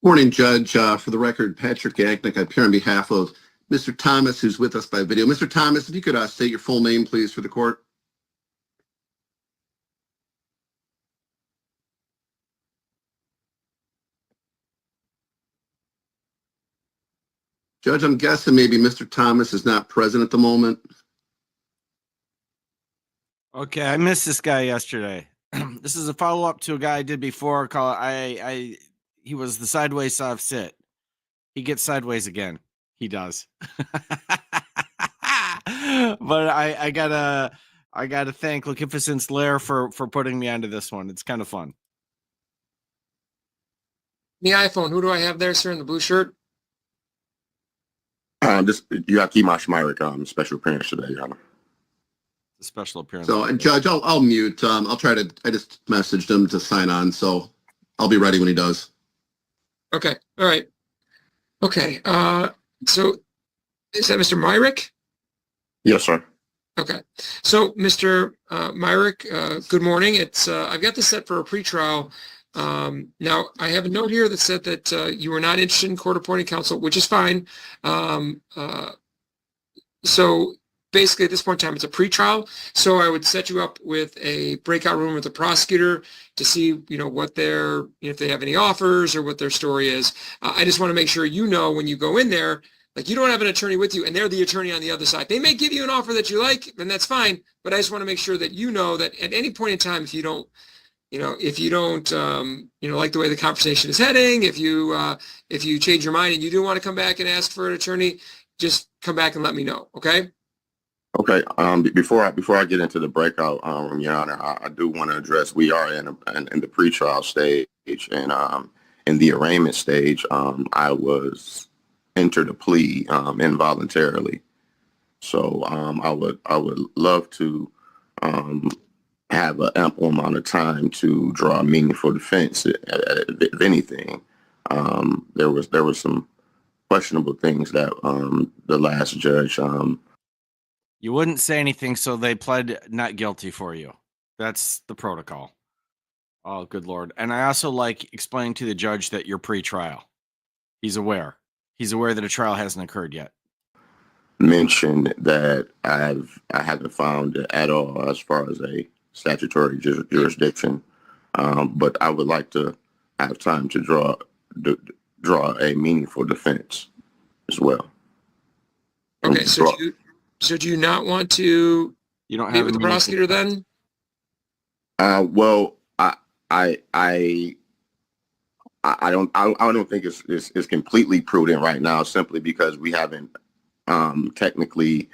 Morning, Judge. For the record, Patrick Agnick. I appear on behalf of Mr. Thomas, who's with us by video. Mr. Thomas, if you could state your full name, please, for the court. Judge, I'm guessing maybe Mr. Thomas is not present at the moment. Okay, I missed this guy yesterday. This is a follow-up to a guy I did before. He was the sideways SovCit. He gets sideways again. He does. But I gotta thank Lakificence Lair for putting me onto this one. It's kind of fun. The iPhone, who do I have there, sir, in the blue shirt? You have Kimash Myrick, special appearance today, Your Honor. The special appearance. So, Judge, I'll mute. I just messaged him to sign on, so I'll be ready when he does. Okay, all right. Okay, so is that Mr. Myrick? Yes, sir. Okay, so Mr. Myrick, good morning. I've got this set for a pretrial. Now, I have a note here that said that you were not interested in court-appointed counsel, which is fine. So basically, at this point in time, it's a pretrial. So I would set you up with a breakout room with the prosecutor to see, what if they have any offers or what their story is. I just want to make sure when you go in there, like you don't have an attorney with you and they're the attorney on the other side. They may give you an offer that you like, and that's fine. But I just want to make sure that that at any point in time, if you don't like the way the conversation is heading, if you change your mind and you do want to come back and ask for an attorney, just come back and let me know. Okay. Okay. Before I get into the breakout room, Your Honor, I do want to address we are in the pretrial stage, and in the arraignment stage, I was entered a plea involuntarily. So I would love to have an ample amount of time to draw a meaningful defense. If anything, there was some questionable things that the last judge. You wouldn't say anything, so they pled not guilty for you. That's the protocol. Oh, good Lord. And I also like explaining to the judge that you're pre-trial. He's aware. He's aware that a trial hasn't occurred yet. Mentioned that I haven't found it at all as far as a statutory jurisdiction, but I would like to have time to draw a meaningful defense as well. Okay, so do you not want to meet with the prosecutor then? Well, I don't think it's completely prudent right now, simply because we haven't technically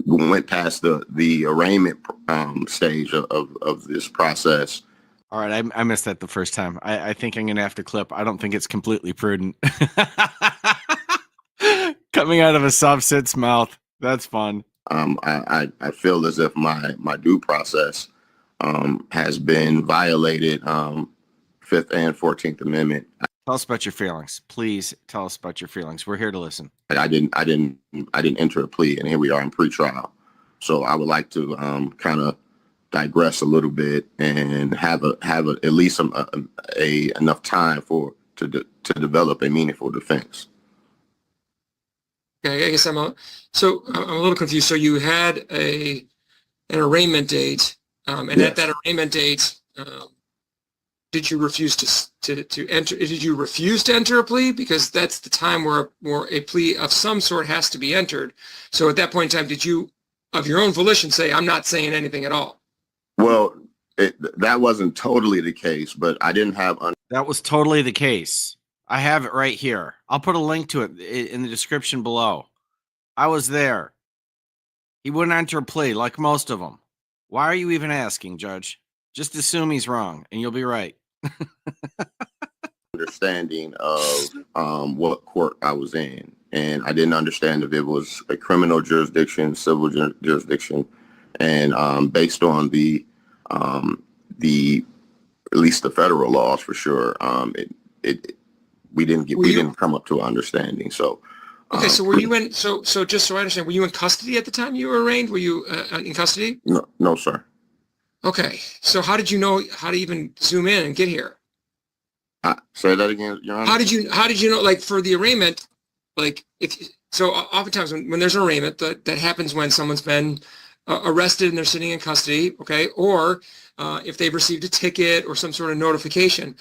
went past the arraignment stage of this process. All right, I missed that the first time. I think I'm gonna have to clip. I don't think it's completely prudent. Coming out of a SovCit's mouth. That's fun. I feel as if my due process has been violated. Fifth and 14th Amendment. Tell us about your feelings. Please tell us about your feelings. We're here to listen. I didn't enter a plea, and here we are in pretrial. So I would like to kind of digress a little bit and have at least enough time to develop a meaningful defense. Okay, I guess I'm a little confused. So you had an arraignment date, and yes. At that arraignment date, did you refuse to enter? Did you refuse to enter a plea? Because that's the time where a plea of some sort has to be entered. So at that point in time, did you, of your own volition, say, I'm not saying anything at all? Well, that wasn't totally the case, but I didn't have... That was totally the case. I have it right here. I'll put a link to it in the description below. I was there. He wouldn't enter a plea, like most of them. Why are you even asking, Judge? Just assume he's wrong, and you'll be right. Understanding of what court I was in, and I didn't understand if it was a criminal jurisdiction, civil jurisdiction, and based on the at least the federal laws for sure, we didn't come up to an understanding. So okay, so were you in? So just so I understand, were you in custody at the time you were arraigned? Were you in custody? No, sir. Okay, so how did you know how to even zoom in and get here? Say that again, Your Honor. How did you know, like for the arraignment, like so oftentimes when there's an arraignment that happens when someone's been arrested and they're sitting in custody, okay, or if they've received a ticket or some sort of notification.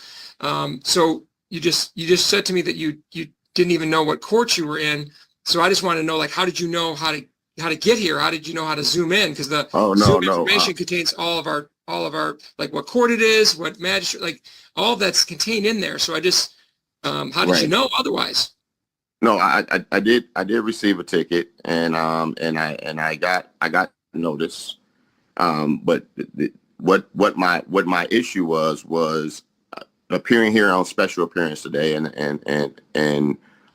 So you just said to me that you didn't even know what court you were in. So I just want to know, like, how did you know how to get here? How did you know how to zoom in? Because the Zoom information contains all of our like what court it is, what magistrate, like all that's contained in there. So I just how did you know otherwise? No, I did receive a ticket, and I got notice. But what my issue was appearing here on special appearance today, and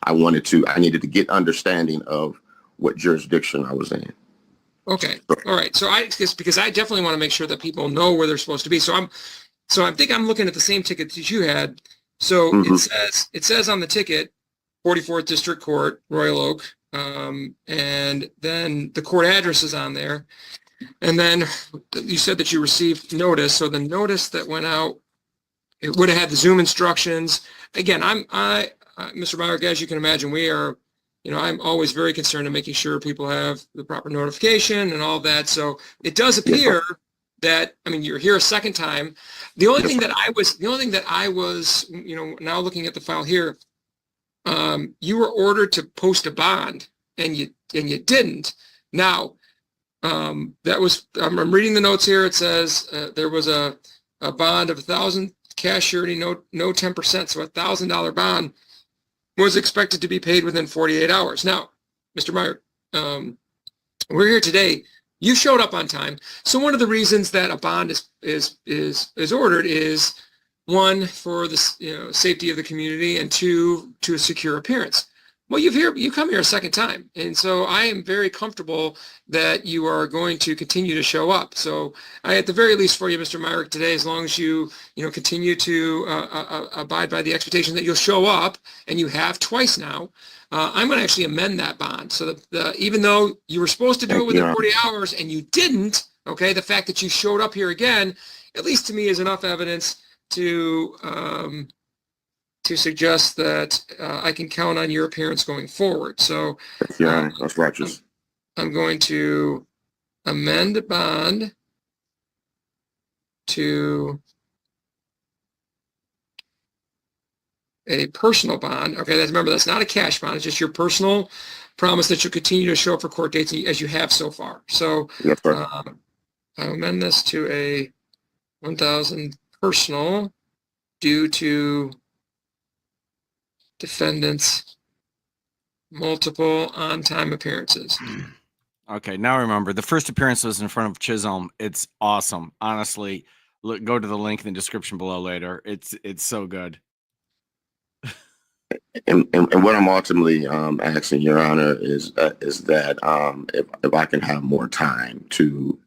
I needed to get understanding of what jurisdiction I was in. Okay, all right. So because I definitely want to make sure that people know where they're supposed to be. So I think I'm looking at the same ticket that you had. So it says on the ticket, 44th District Court, Royal Oak, and then the court address is on there. And then you said that you received notice. So the notice that went out, it would have had the Zoom instructions. Again, Mr. Myrick, as you can imagine, we are, I'm always very concerned in making sure people have the proper notification and all that. So it does appear that, you're here a second time. The only thing that I was, now looking at the file here, you were ordered to post a bond and you didn't. Now, that was, I'm reading the notes here. It says there was a bond of $1,000 cash surety, no 10%. So $1,000 bond was expected to be paid within 48 hours. Now, Mr. Meyer, we're here today. You showed up on time. So one of the reasons that a bond is ordered is, one, for the safety of the community, and two, to a secure appearance. Well, you come here a second time, and so I am very comfortable that you are going to continue to show up. So I, at the very least, for you, Mr. Myrick, today, as long as you continue to abide by the expectation that you'll show up, and you have twice now, I'm going to actually amend that bond. So that even though you were supposed to do it within 40 hours and you didn't, okay, the fact that you showed up here again, at least to me, is enough evidence to suggest that I can count on your appearance going forward. So that's righteous. I'm going to amend the bond to a personal bond. Okay, remember, that's not a cash bond. It's just your personal promise that you'll continue to show up for court dates as you have so far. So I'll amend this to a 1,000 personal due to defendant's multiple on-time appearances. Okay, now remember, the first appearance was in front of Chisholm. It's awesome. Honestly, go to the link in the description below later. It's so good. And what I'm ultimately asking, Your Honor, is that if I can have more time to,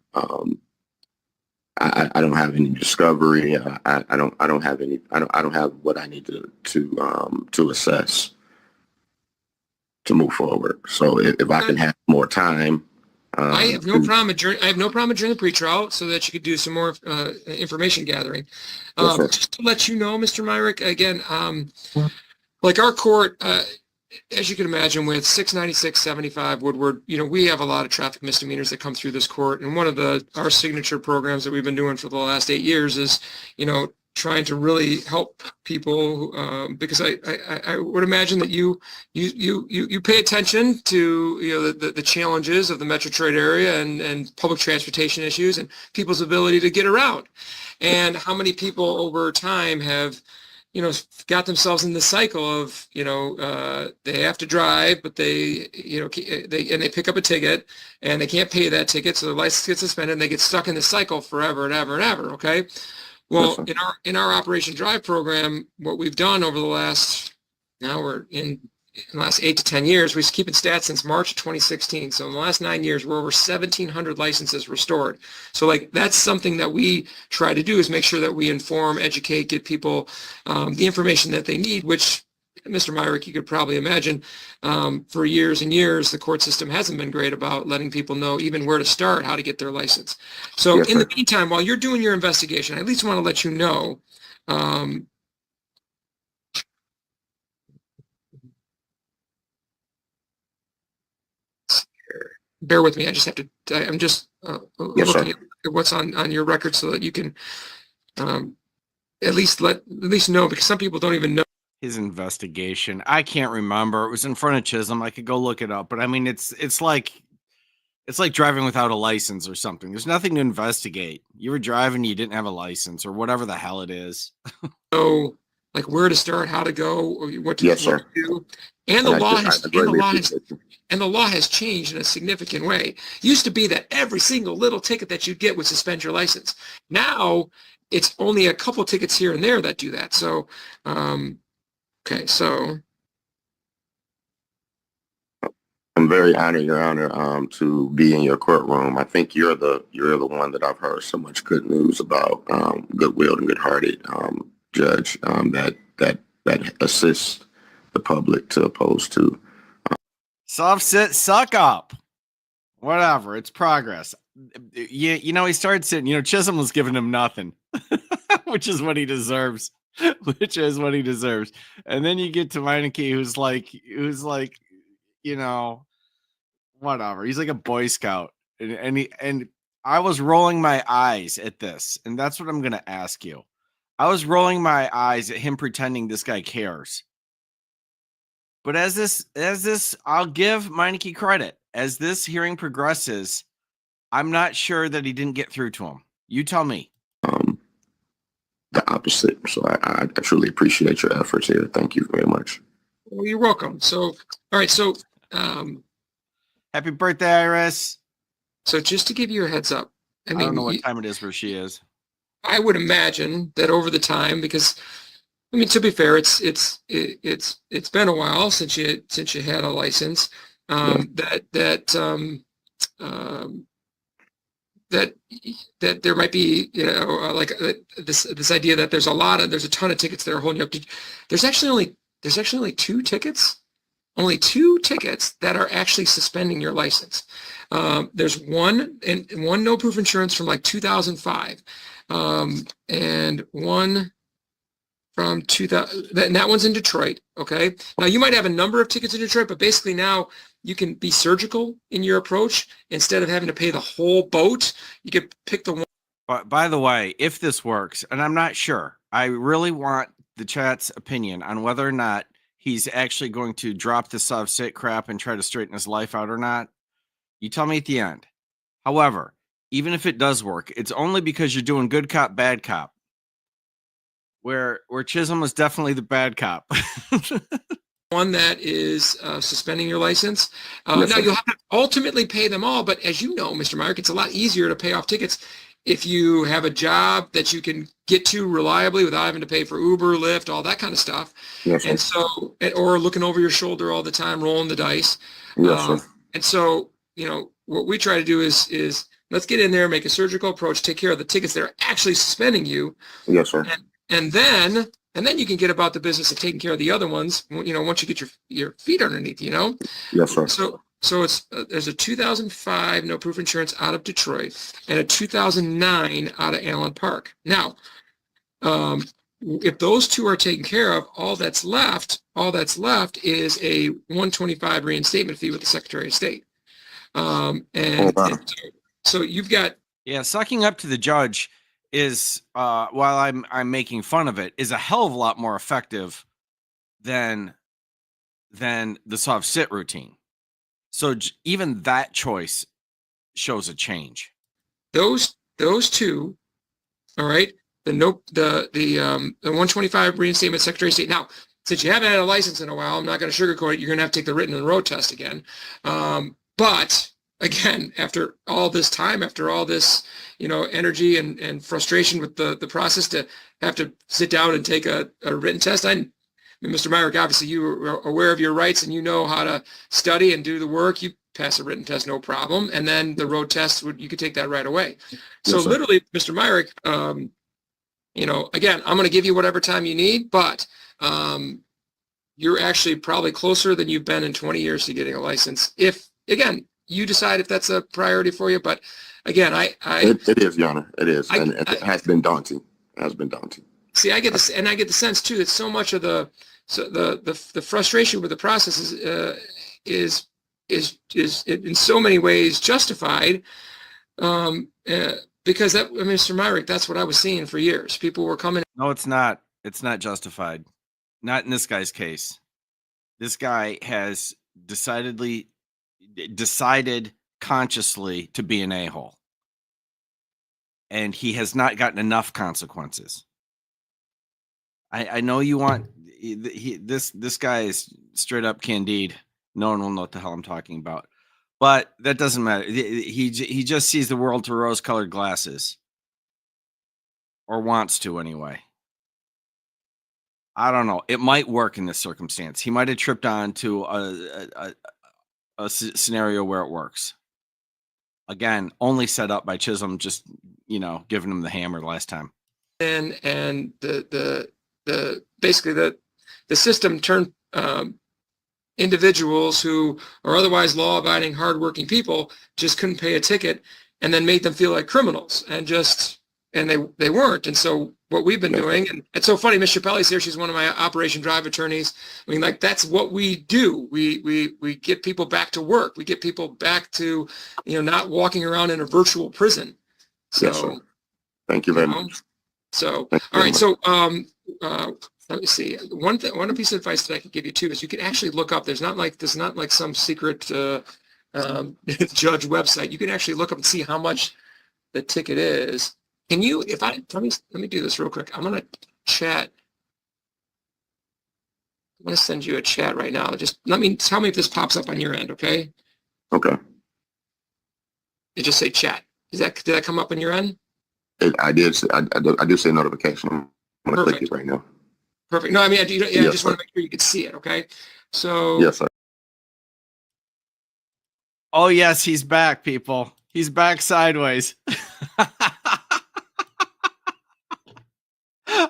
I don't have any discovery. I don't have what I need to assess to move forward. So if I can have more time, I have no problem during the pretrial, so that you could do some more information gathering. Just to let you know, Mr. Myrick, again, like our court, as you can imagine, with 696-75 Woodward, we have a lot of traffic misdemeanors that come through this court. And one of our signature programs that we've been doing for the last 8 years is, trying to really help people, because I would imagine that you pay attention to the challenges of the Metro Detroit area and public transportation issues and people's ability to get around, and how many people over time have got themselves in the cycle of they have to drive, but they pick up a ticket and they can't pay that ticket, so their license gets suspended and they get stuck in the cycle forever and ever and ever. Okay. Well, in our Operation Drive program, what we've done over the last 8 to 10 years, we've keeping stats since March of 2016. So in the last 9 years, we're over 1,700 licenses restored. So that's something that we try to do, is make sure that we inform, educate, get people the information that they need, which, Mr. Myrick, you could probably imagine, for years and years, the court system hasn't been great about letting people know even where to start, how to get their license. So in the meantime, while you're doing your investigation, I at least want to let you know bear with me. I just have to, I'm just Yes, sir. looking at what's on your record so that you can at least know, because some people don't even know. His investigation. I can't remember. It was in front of Chisholm. I could go look it up, but I mean, it's like driving without a license or something. There's nothing to investigate. You were driving, you didn't have a license or whatever the hell it is. Know like where to start, how to go, or what to, Yes, sir. what to do. And the And law I has greatly appreciate you. and the law has changed in a significant way. It used to be that every single little ticket that you'd get would suspend your license. Now it's only a couple tickets here and there that do that. So okay, so I'm very honored, Your Honor, to be in your courtroom. I think you're the one that I've heard so much good news about, goodwill and good-hearted judge that assists the public to oppose to. SovCit, suck up. Whatever. It's progress. You know, he started sitting, Chisholm was giving him nothing, which is what he deserves. Which is what he deserves. And then you get to Meineke, who's like, whatever. He's like a Boy Scout. And I was rolling my eyes at this. And that's what I'm going to ask you. I was rolling my eyes at him pretending this guy cares. But as this, I'll give Meineke credit. As this hearing progresses, I'm not sure that he didn't get through to him. You tell me. The opposite. So I truly appreciate your efforts here. Thank you very much. well, you're welcome. So all right, so Happy birthday, Iris. so just to give you a heads up, I I mean, don't know what time it is where she is. I would imagine that over the time, because I mean, to be fair, it's been a while since you had a license. That there might be, this idea that there's a ton of tickets that are holding you up. There's actually only two tickets that are actually suspending your license. There's one no proof insurance from like 2005, and one from 2000, and that one's in Detroit. Okay. Now you might have a number of tickets in Detroit, but basically now you can be surgical in your approach. Instead of having to pay the whole boat, you could pick the one. But by the way, if this works, and I'm not sure, I really want the chat's opinion on whether or not he's actually going to drop the SovCit crap and try to straighten his life out or not. You tell me at the end. However, even if it does work, it's only because you're doing good cop, bad cop. Where Chisholm was definitely the bad cop. One that is suspending your license. Yes, Now sir. you'll have to ultimately pay them all, but as you know, Mr. Myrick, it's a lot easier to pay off tickets if you have a job that you can get to reliably without having to pay for Uber, Lyft, all that kind of stuff. Yes, sir. And so, or looking over your shoulder all the time, rolling the dice. Yes, sir. And so, what we try to do is let's get in there, make a surgical approach, take care of the tickets that are actually suspending you. Yes, sir. And then you can get about the business of taking care of the other ones, once you get your feet underneath, Yes, sir. So it's there's a 2005 no proof insurance out of Detroit and a 2009 out of Allen Park. Now, if those two are taken care of, all that's left is a 125 reinstatement fee with the Secretary of State. Wow. So you've got. Yeah, sucking up to the judge is, while I'm making fun of it, is a hell of a lot more effective than the SovCit routine. So even that choice shows a change. Those two, all right. The 125 reinstatement Secretary of State. Now, since you haven't had a license in a while, I'm not going to sugarcoat it. You're going to have to take the written and road test again. But again, after all this time, after all this, energy and frustration with the process to have to sit down and take a written test, I mean, Mr. Myrick, obviously you are aware of your rights and you know how to study and do the work. You pass a written test, no problem. And then the road test, you could take that right away. So Yes, sir. literally, Mr. Myrick, again, I'm going to give you whatever time you need, but you're actually probably closer than you've been in 20 years to getting a license. If, again, you decide if that's a priority for you. But again, It is, Your Honor. It is. And it has been daunting. It has been daunting. See, I get this, and I get the sense too that so much of the frustration with the process is is in so many ways justified. Because that, Mr. Myrick, that's what I was seeing for years. People were coming. No, it's not. It's not justified. Not in this guy's case. This guy has decided consciously to be an a-hole. And he has not gotten enough consequences. I know you want this guy is straight up Candide. No one will know what the hell I'm talking about. But that doesn't matter. He just sees the world through rose-colored glasses. Or wants to anyway. I don't know. It might work in this circumstance. He might have tripped on to a scenario where it works. Again, only set up by Chisholm just, giving him the hammer last time. And the basically the system turned individuals who are otherwise law-abiding, hardworking people just couldn't pay a ticket, and then made them feel like criminals, and they weren't. And so what we've been doing, and it's so funny, Ms. Chappelle's here. She's one of my Operation Drive attorneys. I mean, like, that's what we do. We get people back to work. We get people back to, not walking around in a virtual prison. So, yes, thank you very much. So, all right. So, let me see. One piece of advice that I can give you too is you can actually look up. There's not like some secret judge website. You can actually look up and see how much the ticket is. Can you? Let me do this real quick. I'm gonna chat. I'm gonna send you a chat right now. Just tell me if this pops up on your end, okay? Okay. You just say chat. Did that come up on your end? I did. I do say notification. I'm gonna Perfect. click it right now. Perfect. No, I mean, I Yes, just want to make sure you can see it. Okay. So. Yes, sir. Oh yes, he's back, people. He's back sideways.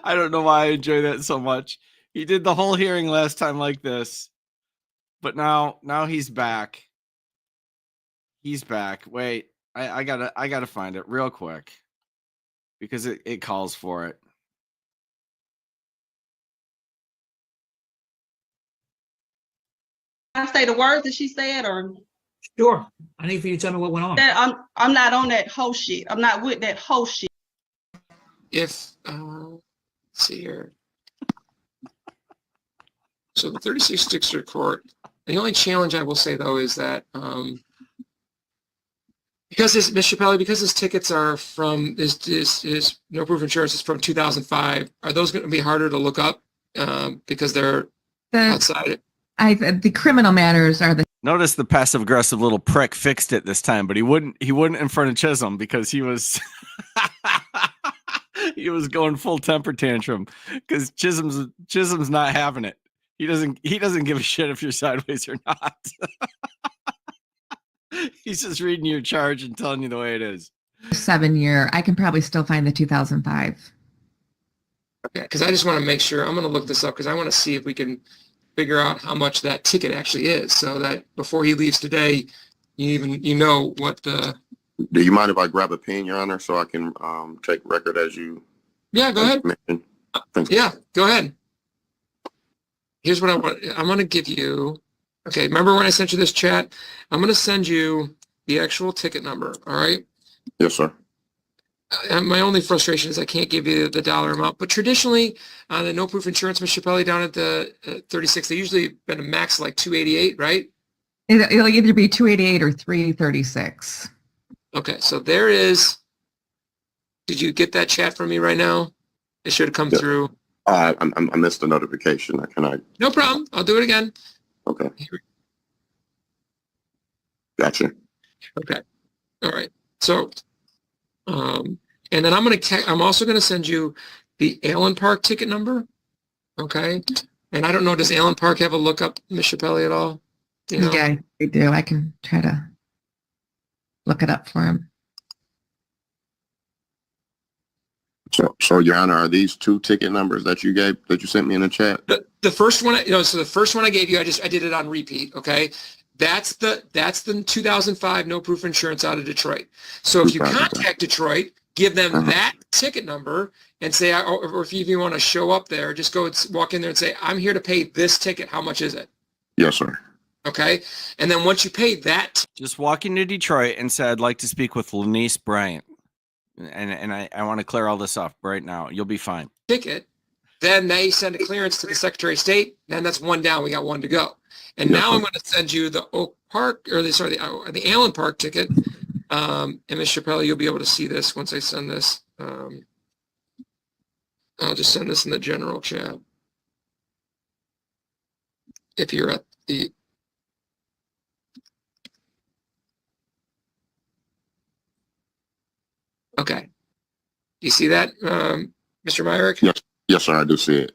I don't know why I enjoy that so much. He did the whole hearing last time like this, but now he's back. He's back. Wait, I gotta find it real quick because it calls for it. I say the words that she said, or Sure. I need for you to tell me what went on. that I'm not on that whole shit. I'm not with that whole shit. If let's see here. So the 36 District Court. The only challenge I will say though is that because Ms. Chappelle, because his tickets are from his no proof insurance is from 2005. Are those going to be harder to look up because they're outside? The criminal matters are the. Notice the passive aggressive little prick fixed it this time, but he wouldn't in front of Chisholm because he was he was going full temper tantrum because Chisholm's not having it. He doesn't give a shit if you're sideways or not. He's just reading your charge and telling you the way it is. 7 year. I can probably still find the 2005. Okay, because I just want to make sure. I'm going to look this up because I want to see if we can figure out how much that ticket actually is, so that before he leaves today, you know what the. Do you mind if I grab a pen, Your Honor, so I can take record as you? Yeah, go ahead. Thank you. Yeah, go ahead. Here's what I want. I'm going to give you. Okay, remember when I sent you this chat? I'm going to send you the actual ticket number. All right. Yes, sir. My only frustration is I can't give you the dollar amount, but traditionally on the no proof insurance, Ms. Chappelle, down at the 36, they usually been a max like 288, right? It'll either be 288 or 336. Okay, so there is. Did you get that chat from me right now? It should have come through. I missed the notification. Can I? No problem. I'll do it again. Okay. Gotcha. Okay. All right. So, and then I'm also going to send you the Allen Park ticket number. Okay. And I don't know, does Allen Park have a lookup, Ms. Chappelle, at all? You know? Yeah, I do. I can try to look it up for him. So, Your Honor, are these two ticket numbers that you sent me in the chat? The first one, so the first one I gave you, I did it on repeat. Okay. That's the 2005 no proof insurance out of Detroit. So if you contact Detroit, give them that ticket number and say, or if you want to show up there, just go walk in there and say, I'm here to pay this ticket. How much is it? Yes, sir. Okay. And then once you pay that Just walk into Detroit and say, I'd like to speak with Lanice Bryant. And I want to clear all this up right now. You'll be fine. ticket, then they send a clearance to the Secretary of State, and that's one down. We got one to go. And Yes, now sir. I'm going to send you the Oak Park, or the Allen Park ticket. And Ms. Chappelle, you'll be able to see this once I send this. I'll just send this in the general chat. If you're at the okay. Do you see that, Mr. Myrick? Yes. Yes, sir. I do see it.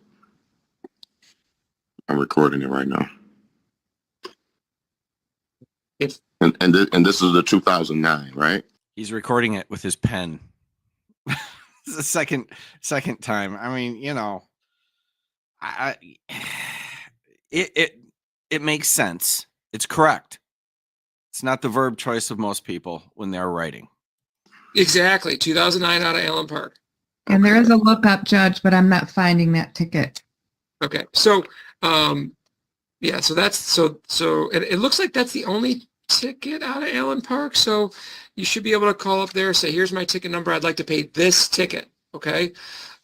I'm recording it right now. If And this is the 2009, right? He's recording it with his pen. It's the second time. I mean, you know, it makes sense. It's correct. It's not the verb choice of most people when they're writing. exactly 2009 out of Allen Park. And there is a lookup, Judge, but I'm not finding that ticket. Okay, so yeah, so that's so it looks like that's the only ticket out of Allen Park. So you should be able to call up there, say, here's my ticket number. I'd like to pay this ticket. Okay.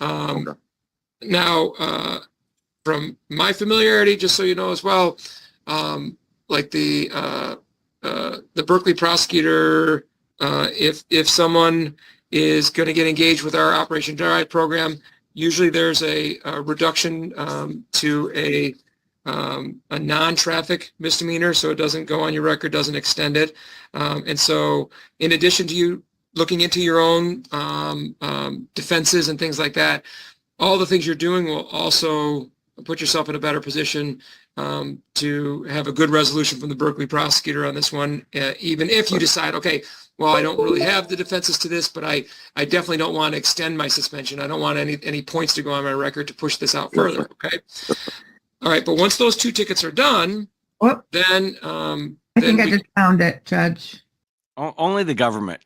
Okay. Now, from my familiarity, just so you know as well, like the Berkeley prosecutor, if someone is going to get engaged with our Operation Dry program, usually there's a reduction to a non-traffic misdemeanor, so it doesn't go on your record, doesn't extend it. And so in addition to you looking into your own defenses and things like that, all the things you're doing will also put yourself in a better position to have a good resolution from the Berkeley prosecutor on this one, even if you decide, okay, well, I don't really have the defenses to this, but I definitely don't want to extend my suspension. I don't want any points to go on my record to push this out further, okay? All right, but once those two tickets are done, Whoop, then I think I just found it, Judge. Only the government.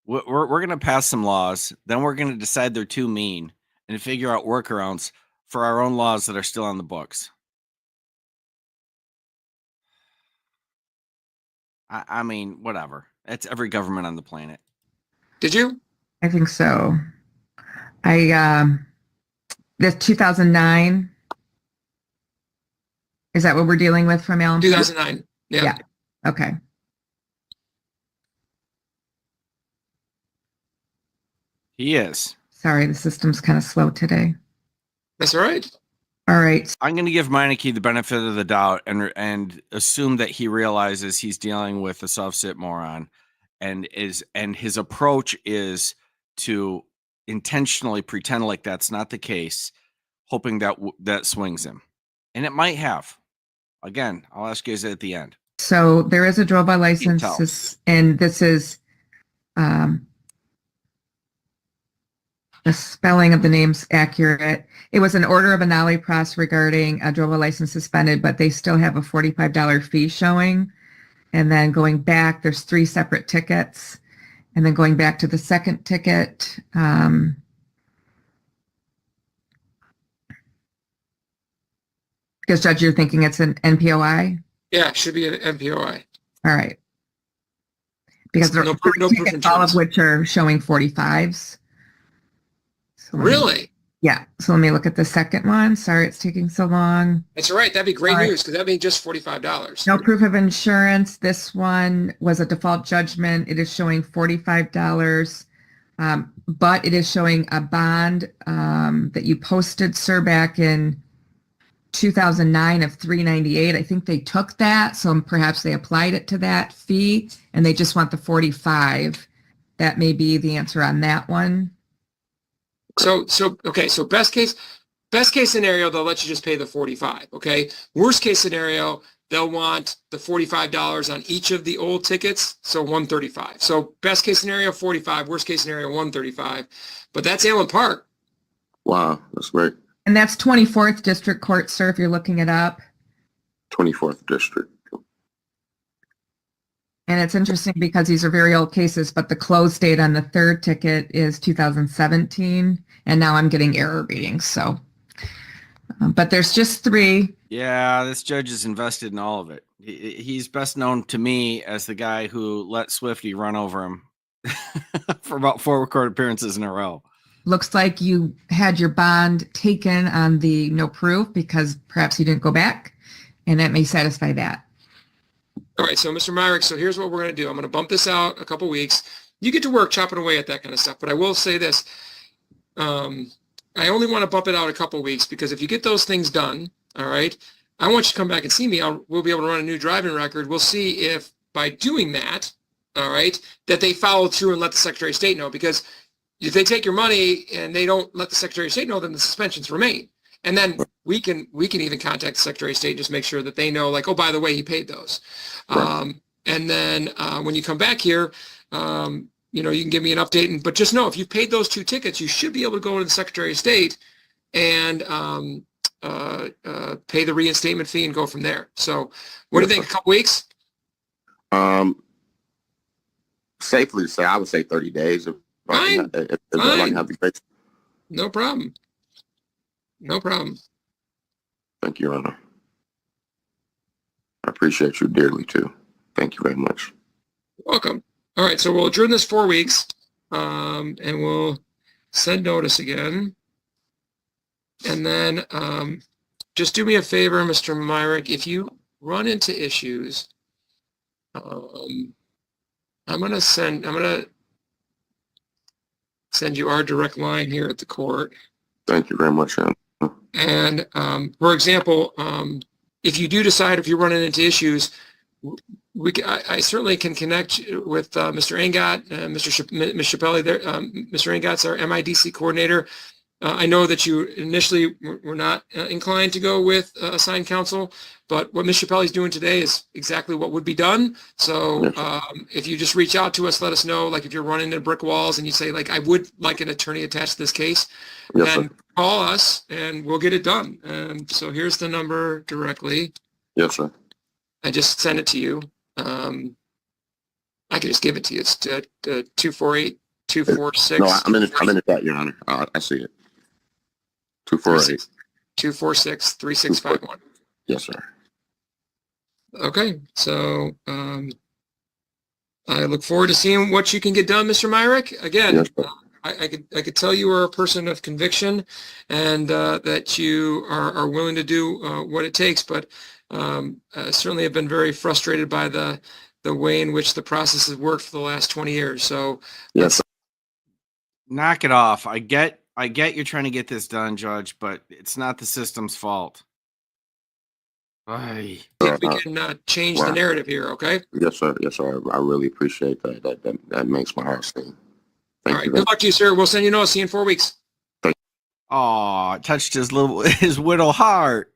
We're going to pass some laws. Then we're going to decide they're too mean and figure out workarounds for our own laws that are still on the books. I mean, whatever. It's every government on the planet. did you? I think so. This 2009. Is that what we're dealing with from Allen? 2009. Yeah. Yeah. Okay. He is. Sorry, the system's kind of slow today. That's all right. All right. I'm going to give Meineke the benefit of the doubt and assume that he realizes he's dealing with a SovCit moron, and his approach is to intentionally pretend like that's not the case, hoping that that swings him, and it might have. Again, I'll ask you guys at the end. So there is a drove by license, and this is the spelling of the name's accurate. It was an order of annulli pros regarding a drove by license suspended, but they still have a $45 fee showing. And then going back, there's 3 separate tickets. And then going back to the second ticket, because Judge, you're thinking it's an NPOI? Yeah, it should be an MPOI. All right. Because there No are proof- no proof tickets, all of insurance. which are showing 45s. So let me- Really? Yeah. So let me look at the second one. Sorry, it's taking so long. That's all right. That'd be great All right. news because that'd be just $45. No proof of insurance. This one was a default judgment. It is showing $45, but it is showing a bond that you posted, sir, back in 2009 of $398. I think they took that, so perhaps they applied it to that fee, and they just want the 45. That may be the answer on that one. So okay. So best case scenario, they'll let you just pay the 45. Okay. Worst case scenario, they'll want the $45 on each of the old tickets. So 135. So best case scenario, 45. Worst case scenario, 135. But that's Allen Park. Wow, that's great. And that's 24th District Court, sir, if you're looking it up. 24th District. And it's interesting because these are very old cases, but the close date on the third ticket is 2017, and now I'm getting error readings. So, but there's just 3. Yeah, this judge is invested in all of it. He's best known to me as the guy who let Swifty run over him for about 4 court appearances in a row. Looks like you had your bond taken on the no proof because perhaps you didn't go back, and that may satisfy that. All right, so Mr. Myrick, so here's what we're going to do. I'm going to bump this out a couple weeks. You get to work chopping away at that kind of stuff, but I will say this. I only want to bump it out a couple weeks because if you get those things done, all right, I want you to come back and see me. We'll be able to run a new driving record. We'll see if by doing that, all right, that they followed through and let the Secretary of State know, because if they take your money and they don't let the Secretary of State know, then the suspensions remain. And then we can even contact the Secretary of State and just make sure that they know, like, oh, by the way, he paid those. Right. And then when you come back here, you know, you can give me an update. But just know, if you've paid those 2 tickets, you should be able to go to the Secretary of State and pay the reinstatement fee and go from there. So what do you think, a couple weeks? Safely to say, I would say 30 days. Fine. If I can have the grace. No problem. No problem. Thank you, Your Honor. I appreciate you dearly, too. Thank you very much. Welcome. All right, so we'll adjourn this 4 weeks, and we'll send notice again. And then just do me a favor, Mr. Myrick, if you run into issues, I'm gonna send you our direct line here at the court. Thank you very much, Your Honor. And for example, if you do decide, if you're running into issues, I certainly can connect with Mr. Angot, Ms. Chappelli there. Mr. Angot's our MIDC coordinator. I know that you initially were not inclined to go with assigned counsel, but what Ms. Chappelli's doing today is exactly what would be done. So if you just reach out to us, let us know, like if you're running into brick walls and you say, like, I would like an attorney attached to this case, then call us and we'll get it done. And so here's the number directly. Yes, sir. I just sent it to you. I can just give it to you. It's 248-246. No, I'm in the chat, Your Honor. I see it. 248. 246-3651. Yes, sir. Okay, so I look forward to seeing what you can get done, Mr. Myrick. Again, Yes, sir. I could tell you are a person of conviction and that you are willing to do what it takes, but certainly have been very frustrated by the way in which the process has worked for the last 20 years. So Yes, sir. Knock it off. I get you're trying to get this done, Judge, but it's not the system's fault. I think we can change the narrative here, okay? Yes, sir. Yes, sir. I really appreciate that. That makes my heart sing. All right. Good luck to you, sir. We'll send you a note. See you in 4 weeks. Oh, it touched his widow heart.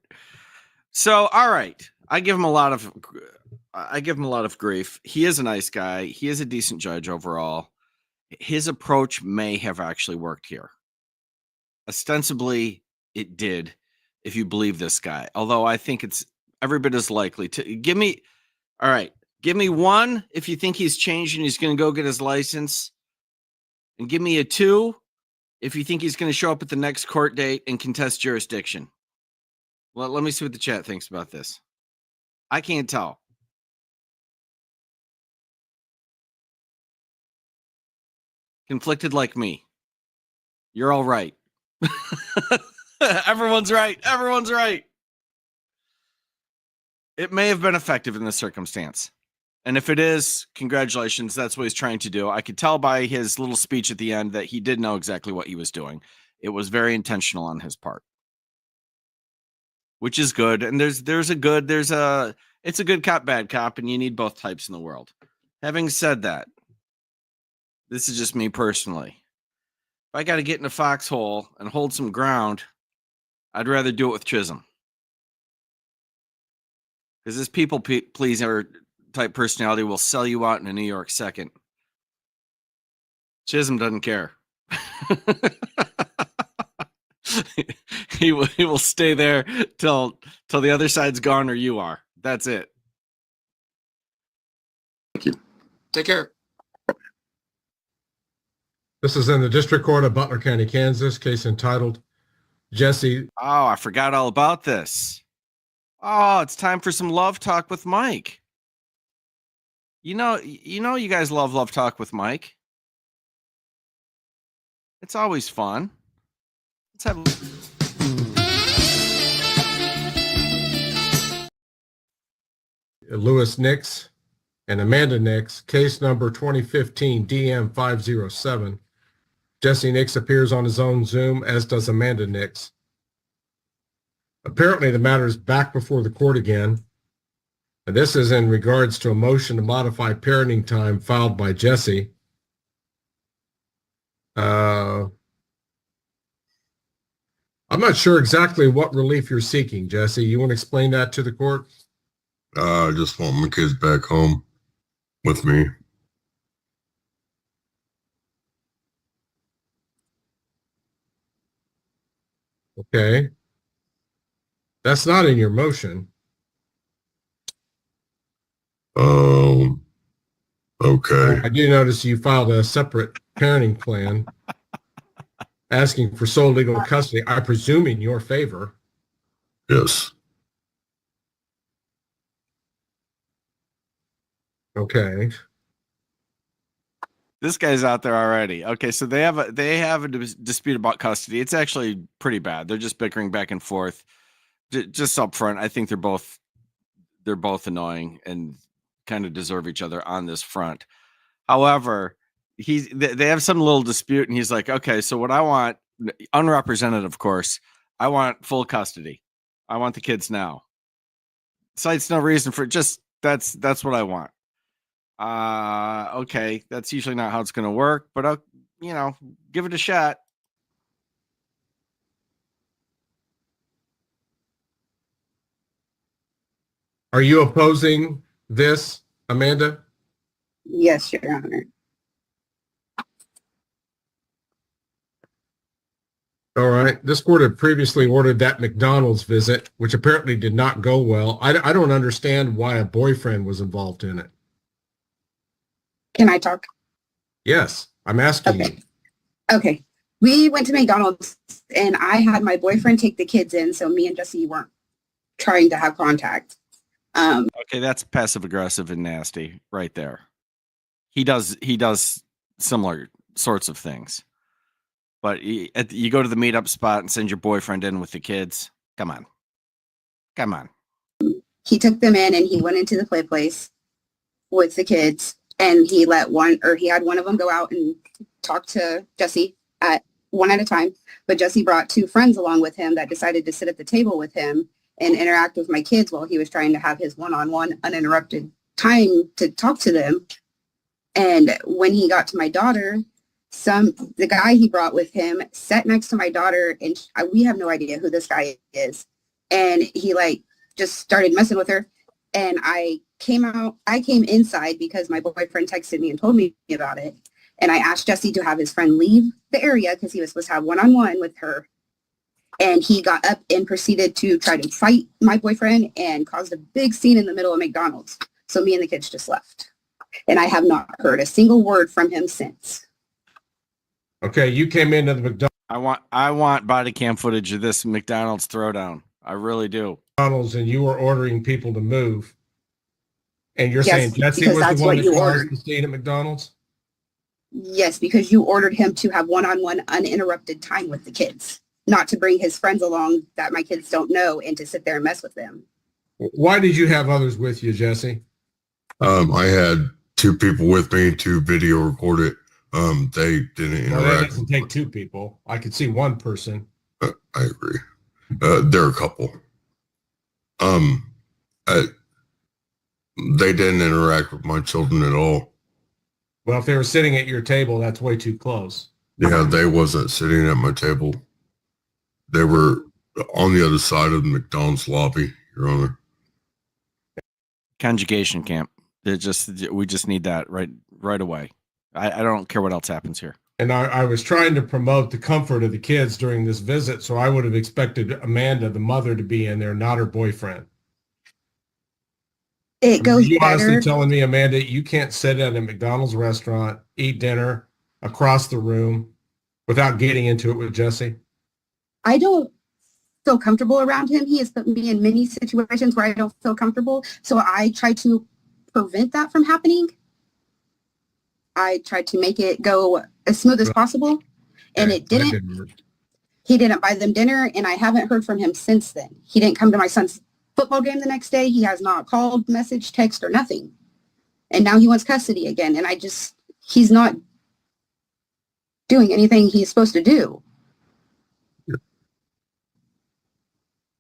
So, all right. I give him a lot of grief. He is a nice guy. He is a decent judge overall. His approach may have actually worked here. Ostensibly, it did, if you believe this guy. Although I think it's every bit as likely to give me 1 if you think he's changed and he's going to go get his license, and give me a 2 if you think he's going to show up at the next court date and contest jurisdiction. Well, let me see what the chat thinks about this. I can't tell. Conflicted like me. You're all right. Everyone's right. Everyone's right. It may have been effective in this circumstance. And if it is, congratulations. That's what he's trying to do. I could tell by his little speech at the end that he did know exactly what he was doing. It was very intentional on his part, which is good. And it's a good cop, bad cop, and you need both types in the world. Having said that, this is just me personally. If I got to get in a foxhole and hold some ground, I'd rather do it with Chisholm. Because this people pleaser type personality will sell you out in a New York second. Chisholm doesn't care. He will stay there till the other side's gone or you are. That's it. Thank you. Take care. This is in the District Court of Butler County, Kansas, case entitled Jesse. Oh, I forgot all about this. Oh, it's time for some love talk with Mike. You know, you guys love talk with Mike. It's always fun. Let's have. Lewis Nix and Amanda Nix, case number 2015 DM 507. Jesse Nix appears on his own Zoom, as does Amanda Nix. Apparently, the matter is back before the court again. And this is in regards to a motion to modify parenting time filed by Jesse. I'm not sure exactly what relief you're seeking, Jesse. You want to explain that to the court? I just want my kids back home with me. Okay. That's not in your motion. Okay. I do notice you filed a separate parenting plan asking for sole legal custody, I presume in your favor. Yes. Okay. This guy's out there already. Okay, so they have a dispute about custody. It's actually pretty bad. They're just bickering back and forth. Just up front, I think they're both annoying and kind of deserve each other on this front. However, they have some little dispute, and he's like, okay, so what I want, unrepresented, of course, I want full custody. I want the kids now. Cites no reason for just that's what I want. Okay, that's usually not how it's going to work, but I'll, give it a shot. Are you opposing this, Amanda? Yes, Your Honor. All right. This court had previously ordered that McDonald's visit, which apparently did not go well. I don't understand why a boyfriend was involved in it. Can I talk? Yes, I'm asking Okay. you. Okay. We went to McDonald's and I had my boyfriend take the kids in, so me and Jesse weren't trying to have contact. Okay, that's passive aggressive and nasty right there. He does similar sorts of things. But you go to the meetup spot and send your boyfriend in with the kids. Come on. He took them in and he went into the play place with the kids, and he had one of them go out and talk to Jesse one at a time. But Jesse brought two friends along with him that decided to sit at the table with him and interact with my kids while he was trying to have his one-on-one uninterrupted time to talk to them. And when he got to my daughter, the guy he brought with him sat next to my daughter, and we have no idea who this guy is. And he just started messing with her. And I came inside because my boyfriend texted me and told me about it. And I asked Jesse to have his friend leave the area because he was supposed to have one-on-one with her. And he got up and proceeded to try to fight my boyfriend and caused a big scene in the middle of McDonald's. So me and the kids just left. And I have not heard a single word from him since. Okay, you came into the I want body cam footage of this McDonald's throwdown. I really do. McDonald's and you were ordering people to move. And you're Yes, saying Jesse because was that's the one what that you caused ordered. the scene at McDonald's? Yes, because you ordered him to have one-on-one uninterrupted time with the kids, not to bring his friends along that my kids don't know and to sit there and mess with them. Why did you have others with you, Jesse? I had two people with me to video record it. They didn't Well, that interact. doesn't take two people. I could see one person. I agree. They're a couple. They didn't interact with my children at all. Well, if they were sitting at your table, that's way too close. Yeah, they wasn't sitting at my table. They were on the other side of the McDonald's lobby, Your Honor. Conjugation camp. We just need that right away. I don't care what else happens here. And I was trying to promote the comfort of the kids during this visit, so I would have expected Amanda, the mother, to be in there, not her boyfriend. It goes you honestly better. telling me, Amanda, you can't sit at a McDonald's restaurant, eat dinner across the room without getting into it with Jesse? I don't feel comfortable around him. He has put me in many situations where I don't feel comfortable. So I try to prevent that from happening. I tried to make it go as smooth as possible, and it didn't. He didn't buy them dinner, and I haven't heard from him since then. He didn't come to my son's football game the next day. He has not called, messaged, text, or nothing. And now he wants custody again, and he's not doing anything he's supposed to do.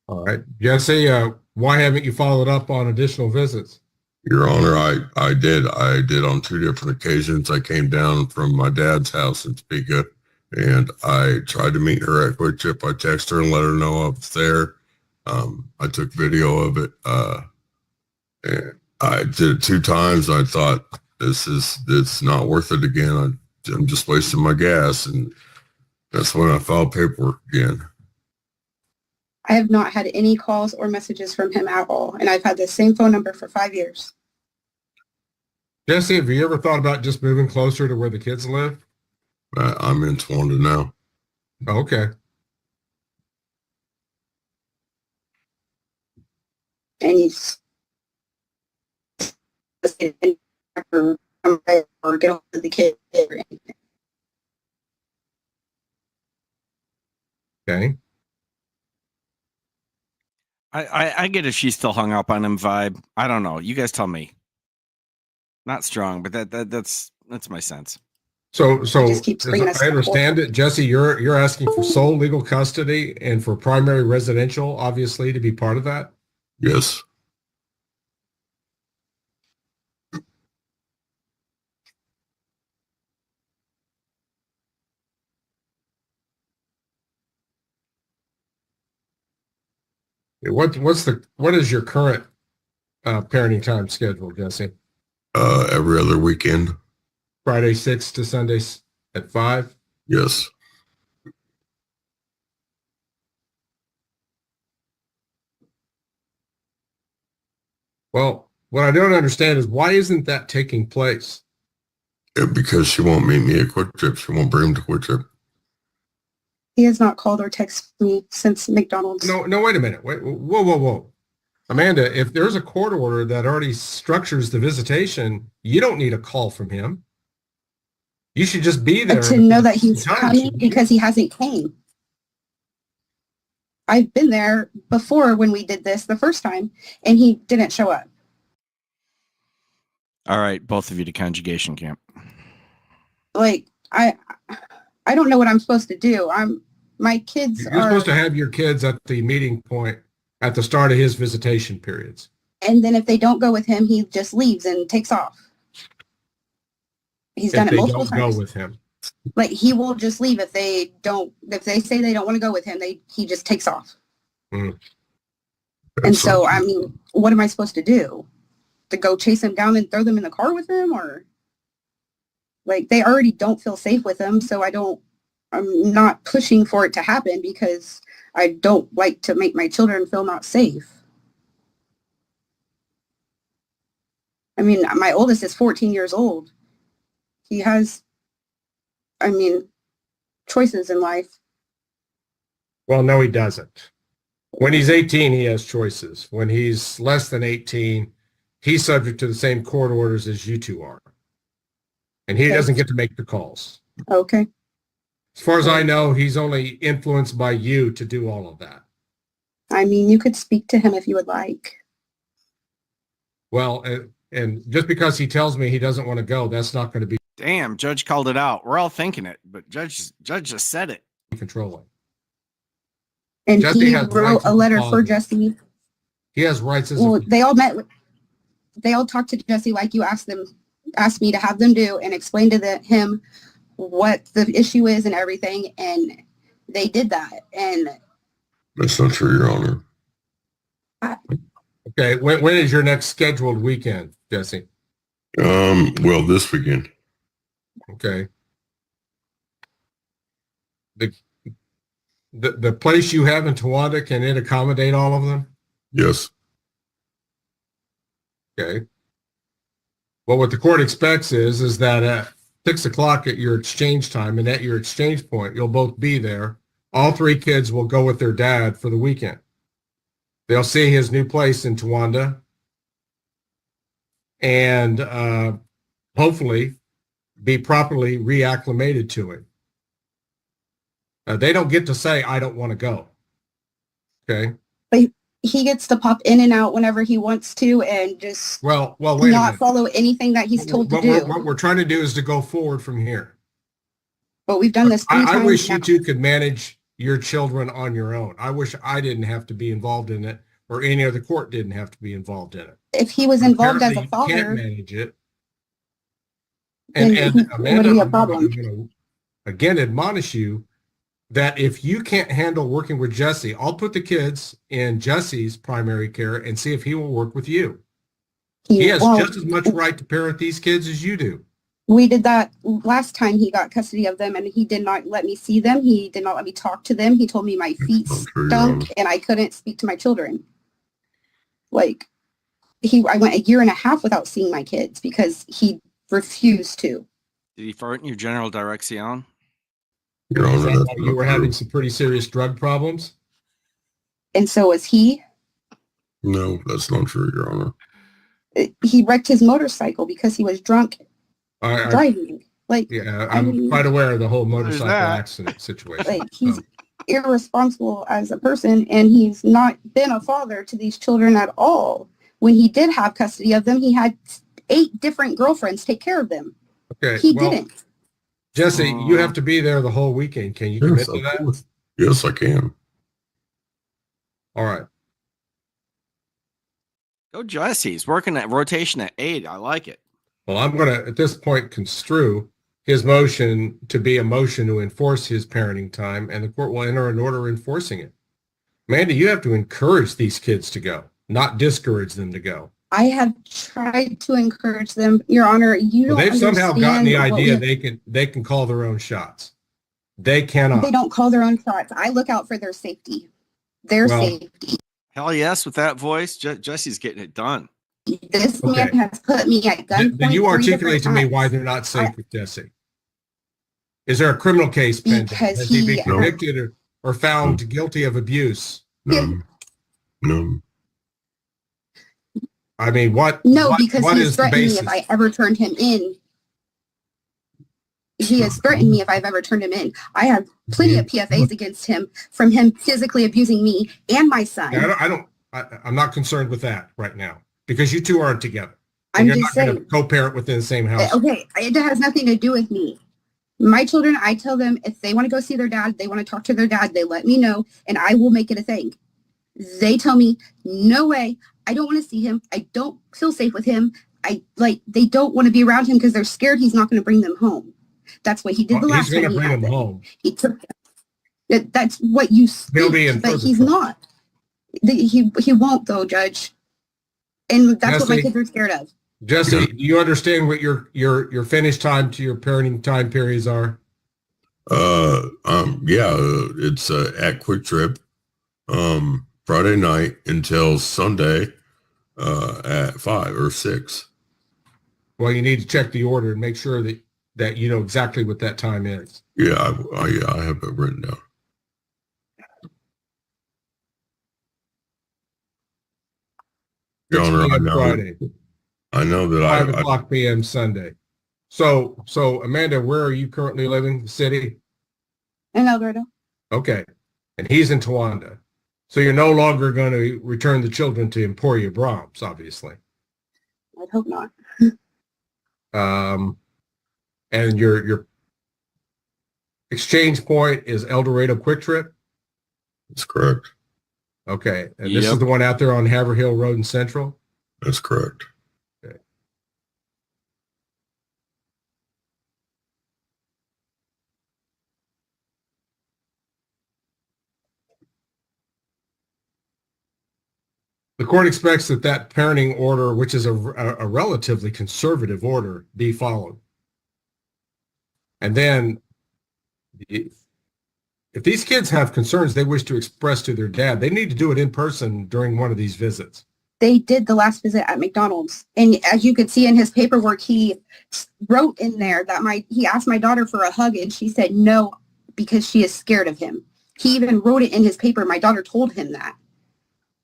All right. Jesse, why haven't you followed up on additional visits? Your Honor, I did on 2 different occasions. I came down from my dad's house in Topeka, and I tried to meet her at Quick Trip. I texted her and let her know I was there. I took video of it. And I did it 2 times. I thought it's not worth it again. I'm just wasting my gas, and that's when I filed paperwork again. I have not had any calls or messages from him at all, and I've had the same phone number for 5 years. Jesse, have you ever thought about just moving closer to where the kids live? I'm in Towanda now. Okay. And he's or get over the kid or anything. Okay. I get if she's still hung up on him vibe. I don't know. You guys tell me. Not strong, but that's my sense. So just keeps bringing us I understand forward. it, Jesse, you're asking for sole legal custody and for primary residential, obviously, to be part of that? Yes. What is your current parenting time schedule, Jesse? Every other weekend. Friday 6 to Sundays at 5? Yes. Well, what I don't understand is why isn't that taking place? Yeah, because she won't meet me at Quick Trip. She won't bring him to Quick Trip. He has not called or texted me since McDonald's. No, wait a minute. Wait, whoa. Amanda, if there's a court order that already structures the visitation, you don't need a call from him. You should just be there. To know that he's coming because he hasn't came. I've been there before when we did this the first time, and he didn't show up. All right, both of you to conjugation camp. Like, I don't know what I'm supposed to do. My kids You're supposed to have your kids at the meeting point at the start of his visitation periods. And then if they don't go with him, he just leaves and takes off. He's done it multiple times. If they don't go with him. Like, he will just leave if they say they don't want to go with him, he just takes off. Mm. And so, I mean, what am I supposed to do? To go chase him down and throw them in the car with him? Or, like, they already don't feel safe with him, so I'm not pushing for it to happen because I don't like to make my children feel not safe. I mean, my oldest is 14 years old. He has, choices in life. Well, no, he doesn't. When he's 18, he has choices. When he's less than 18, he's subject to the same court orders as you two are. And he doesn't get to make the calls. Okay. As far as I know, he's only influenced by you to do all of that. I mean, you could speak to him if you would like. Well, and just because he tells me he doesn't want to go, that's not going to be Damn, Judge called it out. We're all thinking it, but Judge just said it. controlling. And Jesse he has wrote rights a as letter a for father. Jesse. He has rights as Well, they all talked to Jesse like you asked me to have them do, and explain to him what the issue is and everything, and they did that. And That's not true, Your Honor. Okay, when is your next scheduled weekend, Jesse? Well, this weekend. Okay. The place you have in Towanda, can it accommodate all of them? Yes. Okay. Well, what the court expects is that at 6 o'clock at your exchange time and at your exchange point, you'll both be there all three kids will go with their dad for the weekend. They'll see his new place in Towanda and hopefully be properly reacclimated to it. They don't get to say, I don't want to go. Okay. But he gets to pop in and out whenever he wants to and just wait a not minute. follow anything that he's told to do. What we're trying to do is to go forward from here. But we've done this 3 times I wish now. you two could manage your children on your own. I wish I didn't have to be involved in it, or any other court didn't have to be involved in it. If he was involved as a Apparently you can't father, manage it. then And it would be a problem. I'm going to again admonish you that if you can't handle working with Jesse, I'll put the kids in Jesse's primary care and see if he will work with you. He has just as much right to parent these kids as you do. We did that last time he got custody of them, and he did not let me see them. He did not let me talk to them. He told me my feet stunk and I couldn't speak to my children. Like, I went a year and a half without seeing my kids because he refused to. Did he fart in your general direction? Your Honor, that's You not were true. having some pretty serious drug problems. And so was he. No, that's not true, Your Honor. He wrecked his motorcycle because he was drunk driving. Like, Yeah, I I'm mean, quite aware of the whole There's motorcycle that. accident situation. like he's irresponsible as a person, and he's not been a father to these children at all. When he did have custody of them, he had 8 different girlfriends take care of them. Okay, He well, didn't. Jesse, you have to be there the whole weekend. Can you commit Yes, to of that? course. Yes, I can. All right. Go Jesse. He's working at rotation at 8. I like it. Well, I'm going to, at this point, construe his motion to be a motion to enforce his parenting time, and the court will enter an order enforcing it. Mandy, you have to encourage these kids to go, not discourage them to go. I have tried to encourage them, Your Honor. You Well, don't they've somehow gotten the understand what idea they can call their own shots. They cannot. they don't call their own shots. I look out for their safety. Their Well, safety. Hell yes, with that voice, Jesse's getting it done. This Okay. man has put me at gunpoint. Then you 3 articulate different to me times. why they're not safe with Jesse. Is there a criminal case pending? Because Has he been he- convicted or found guilty of abuse? No. No. I mean, what? No, what- because what he is has the threatened me basis? if I ever turned him in. He has threatened me if I've ever turned him in. I have plenty of PFAs against him from him physically abusing me and my son. I'm not concerned with that right now because you two aren't together. I'm You're just not going to saying. co-parent within the same house. Okay, it has nothing to do with me. My children, I tell them if they want to go see their dad, they want to talk to their dad, they let me know, and I will make it a thing. They tell me, no way, I don't want to see him. I don't feel safe with him. They don't want to be around him because they're scared he's not going to bring them home. That's what he did the Well, last he's going time to he bring had them them. home. He took that's what you He'll be speak, in but further he's trouble. not. He won't though, Judge. And that's what my Jesse? kids are scared of. Jesse, do you understand what your finish time to your parenting time periods are? It's at Quick Trip, Friday night until Sunday, at 5 or 6. Well, you need to check the order and make sure that you know exactly what that time is. Yeah, I have it written down. Your 6 Honor, p.m. Friday, I know that 5 o'clock p.m. Sunday. So Amanda, where are you currently living? The city? In Alberta. Okay. And he's in Towanda. So you're no longer going to return the children to Emporia Brahms, obviously. I'd hope not. And your exchange point is El Dorado Quick Trip? That's correct. Okay. And this Yep. is the one out there on Haverhill Road in Central? That's correct. The court expects that parenting order, which is a relatively conservative order, be followed. And then if these kids have concerns they wish to express to their dad, they need to do it in person during one of these visits. They did the last visit at McDonald's. And as you could see in his paperwork, he wrote in there that he asked my daughter for a hug and she said no because she is scared of him. He even wrote it in his paper. My daughter told him that.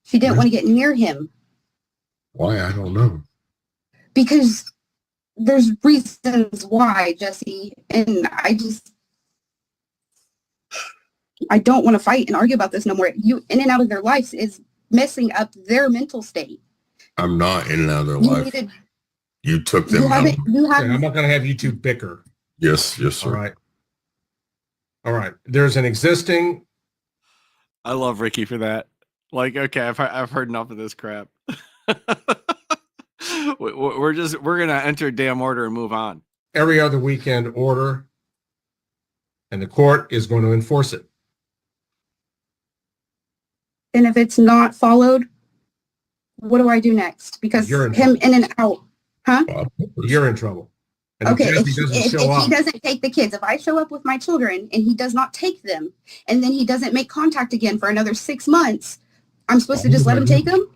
She didn't want to get near him. Why? I don't know. Because there's reasons why, Jesse. And I don't want to fight and argue about this no more. You in and out of their lives is messing up their mental state. I'm not in and out of their life. You took them out. Okay, I'm not going to have you two bicker. Yes, sir. All right. There's an existing. I love Ricky for that. Like, okay, I've heard enough of this crap. We're gonna enter damn order and move on. Every other weekend order, and the court is going to enforce it. And if it's not followed, what do I do next? Because You're in him in and out, huh? You're in trouble. And Okay, if if he doesn't take the kids, if I show up with my children and he does not take them, and then he doesn't make contact again for another 6 months, I'm supposed to just let him take them?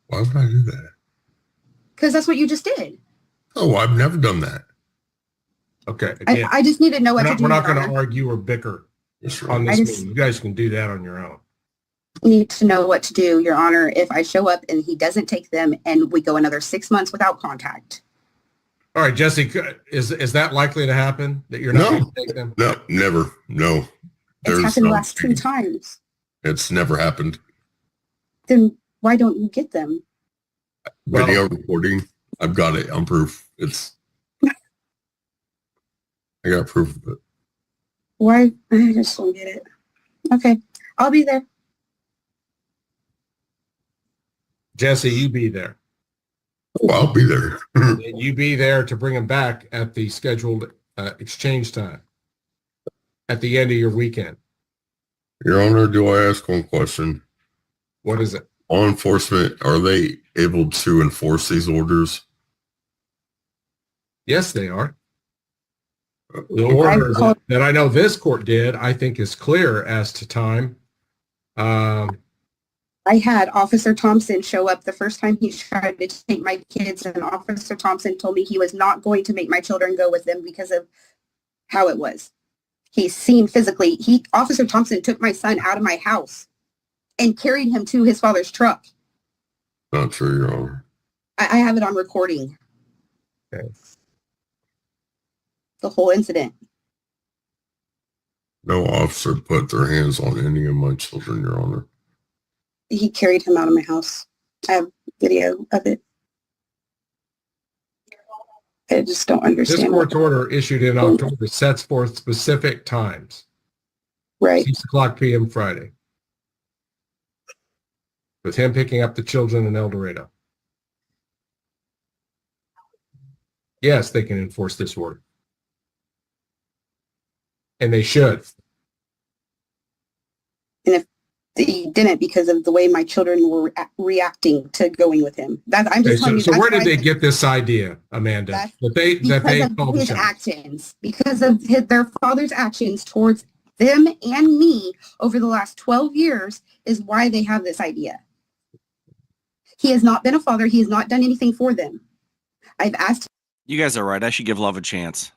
Why would I do that? Because that's what you just did. Oh, I've never done that. Okay. Again, I just need to know what to do. We're not Your going to Honor. argue or bicker Yes, on right. this meeting. You guys can do that on your own. Need to know what to do, Your Honor, if I show up and he doesn't take them and we go another 6 months without contact. All right, Jesse, is that likely to happen, that you're not No. going to take them? No, never. No. It's happened the last 2 times. It's never happened. Then why don't you get them? Video recording. I've got it on proof. I got proof of it. Why? I just don't get it. Okay, I'll be there. Jesse, you be there. Oh, I'll be there. And you be there to bring them back at the scheduled exchange time at the end of your weekend. Your Honor, do I ask one question? What is it? Law enforcement, are they able to enforce these orders? Yes, they are. The order that I know this court did, I think, is clear as to time. I had Officer Thompson show up the first time he tried to take my kids, and Officer Thompson told me he was not going to make my children go with them because of how it was. He's seen physically. Officer Thompson took my son out of my house and carried him to his father's truck. Not true, Your Honor. I have it on recording. Okay. The whole incident. No officer put their hands on any of my children, Your Honor. He carried him out of my house. I have video of it. I just don't understand. This court's order issued in October sets forth specific times. Right. 6:00 p.m. Friday. With him picking up the children in El Dorado. Yes, they can enforce this order. And they should. And if they didn't, because of the way my children were reacting to going with him. I'm just telling you. So where did they get this idea, Amanda? That because of his actions, because of their father's actions towards them and me over the last 12 years is why they have this idea. He has not been a father. He has not done anything for them. I've asked You guys are right. I should give love a chance.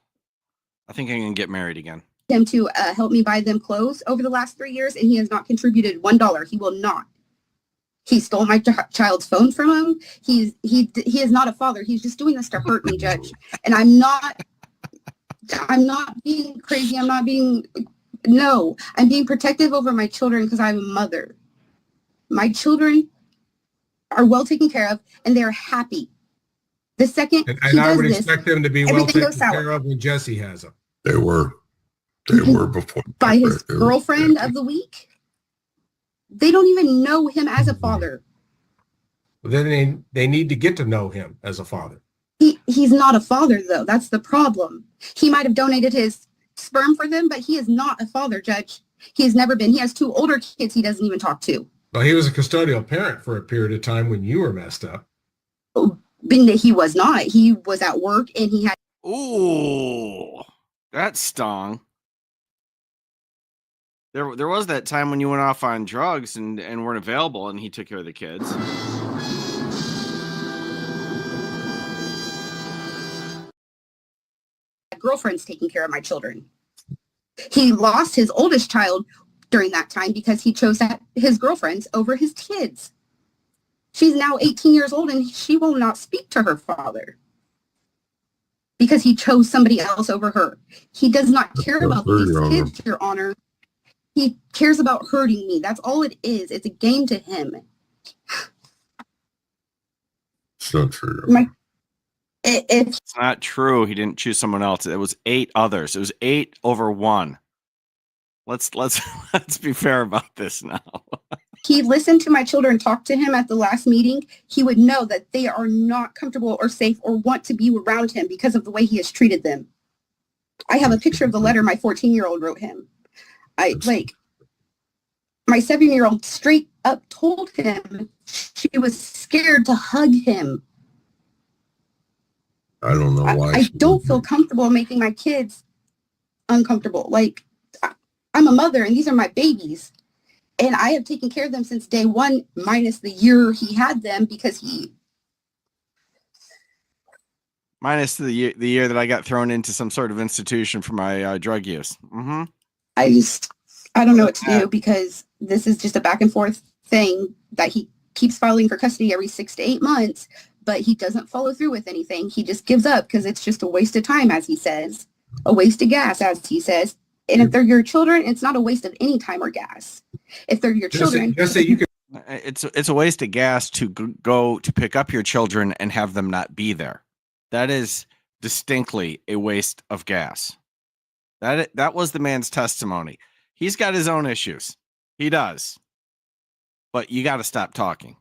I think I'm gonna get married again. him to help me buy them clothes over the last 3 years, and he has not contributed $1. He will not. He stole my child's phone from him. He is not a father. He's just doing this to hurt me, Judge. And I'm not being crazy. I'm being protective over my children because I'm a mother. My children are well taken care of, and they're happy. The second and I would expect them to be well taken care of when Jesse has them. They were. They were before. By his girlfriend of the week. They don't even know him as a father. Then they need to get to know him as a father. He's not a father, though. That's the problem. He might have donated his sperm for them, but he is not a father, Judge. He has never been. He has 2 older kids he doesn't even talk to. Well, he was a custodial parent for a period of time when you were messed up. Being that he was not. He was at work and he had... Ooh, that stung. There was that time when you went off on drugs and weren't available, and he took care of the kids. Girlfriend's taking care of my children. He lost his oldest child during that time because he chose his girlfriends over his kids. She's now 18 years old and she will not speak to her father because he chose somebody else over her. He does not care about these kids, Your Honor. He cares about hurting me. That's all it is. It's a game to him. It's not true. It's not true. He didn't choose someone else. It was 8 others. It was 8 over 1. Let's be fair about this now. He listened to my children talk to him at the last meeting. He would know that they are not comfortable or safe or want to be around him because of the way he has treated them. I have a picture of the letter my 14-year-old wrote him. My 7-year-old straight up told him she was scared to hug him. I don't know why. I don't feel comfortable making my kids uncomfortable. Like, I'm a mother and these are my babies. And I have taken care of them since day one, minus the year he had them because he... Minus the year that I got thrown into some sort of institution for my drug use. Mm-hmm. I don't know what to do because this is just a back and forth thing that he keeps filing for custody every 6 to 8 months, but he doesn't follow through with anything. He just gives up because it's just a waste of time, as he says, a waste of gas, as he says. And if they're your children, it's not a waste of any time or gas. If they're your children, it's a waste of gas to go to pick up your children and have them not be there. That is distinctly a waste of gas. That was the man's testimony. He's got his own issues. He does. But you got to stop talking.